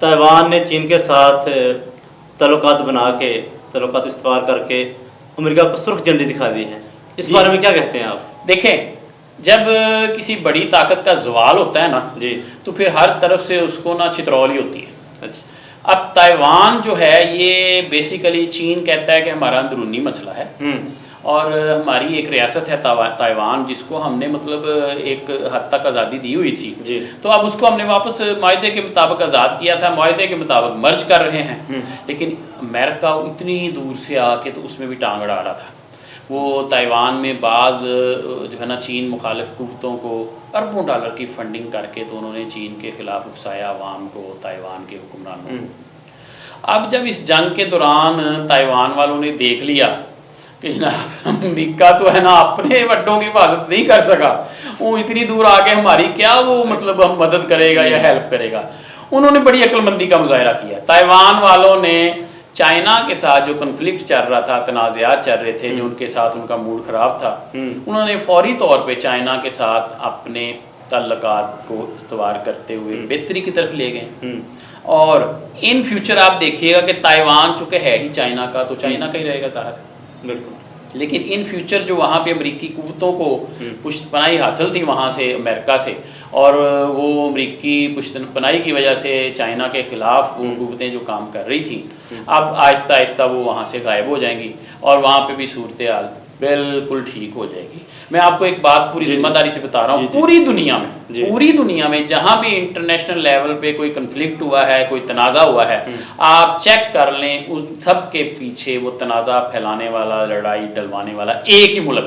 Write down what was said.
Taiwan نے چین کے ساتھ تعلقات بنا کے تعلقات استوار کر کے امریکہ کو سرخ جھنڈی دکھا دی ہے. اس بارے میں کیا کہتے ہیں آپ؟ دیکھیں، جب کسی بڑی طاقت کا زوال ہوتا ہے نا جی تو پھر ہر طرف سے اس کو نا چترولی ہوتی ہے. اچھا. اب تائیوان جو ہے یہ بیسیکلی چین کہتا ہے کہ ہمارا اندرونی مسئلہ ہے اور ہماری ایک ریاست ہے تائیوان جس کو ہم نے مطلب ایک حد تک آزادی دی ہوئی تھی. جی. تو اب اس کو ہم نے واپس معاہدے کے مطابق آزاد کیا تھا، معاہدے کے مطابق مرج کر رہے ہیں. لیکن امریکہ اتنی دور سے آ کے تو اس میں بھی ٹانگ اڑا رہا تھا. وہ تائیوان میں بعض جو ہے نا چین مخالف قوتوں کو اربوں ڈالر کی فنڈنگ کر کے تو انہوں نے چین کے خلاف اکسایا عوام کو، تائیوان کے حکمرانوں کو. اب جب اس جنگ کے دوران تائیوان والوں نے دیکھ لیا کہ جناب امریکہ تو ہے نا اپنے وڈوں کی حفاظت نہیں کر سکا، وہ اتنی دور آ کے ہماری کیا وہ مطلب ہم مدد کرے گا یا ہیلپ کرے گا. انہوں نے بڑی عقل مندی کا مظاہرہ کیا. تائیوان والوں نے چائنا کے ساتھ جو کنفلکٹ چل رہا تھا، تنازعات چل رہے تھے، جو ان کے ساتھ ان کا موڈ خراب تھا، انہوں نے فوری طور پہ چائنا کے ساتھ اپنے تعلقات کو استوار کرتے ہوئے بہتری کی طرف لے گئے. اور ان فیوچر آپ دیکھیے گا کہ تائیوان چونکہ ہے ہی چائنا کا تو چائنا کا ہی رہے گا ظاہر. بالکل. لیکن ان فیوچر جو وہاں پہ امریکی قوتوں کو پشت پناہی حاصل تھی وہاں سے امریکہ سے، اور وہ امریکی پشت پناہی کی وجہ سے چائنا کے خلاف وہ قوتیں جو کام کر رہی تھیں، اب آہستہ آہستہ وہ وہاں سے غائب ہو جائیں گی اور وہاں پہ بھی صورتحال بالکل ٹھیک ہو جائے گی. میں آپ کو ایک بات پوری ذمہ داری سے بتا رہا ہوں، پوری دنیا میں جہاں بھی انٹرنیشنل لیول پہ کوئی کنفلکٹ ہوا ہے، کوئی تنازع ہوا ہے، آپ چیک کر لیں ان سب کے پیچھے وہ تنازع پھیلانے والا، لڑائی ڈلوانے والا ایک ہی ملک ہے.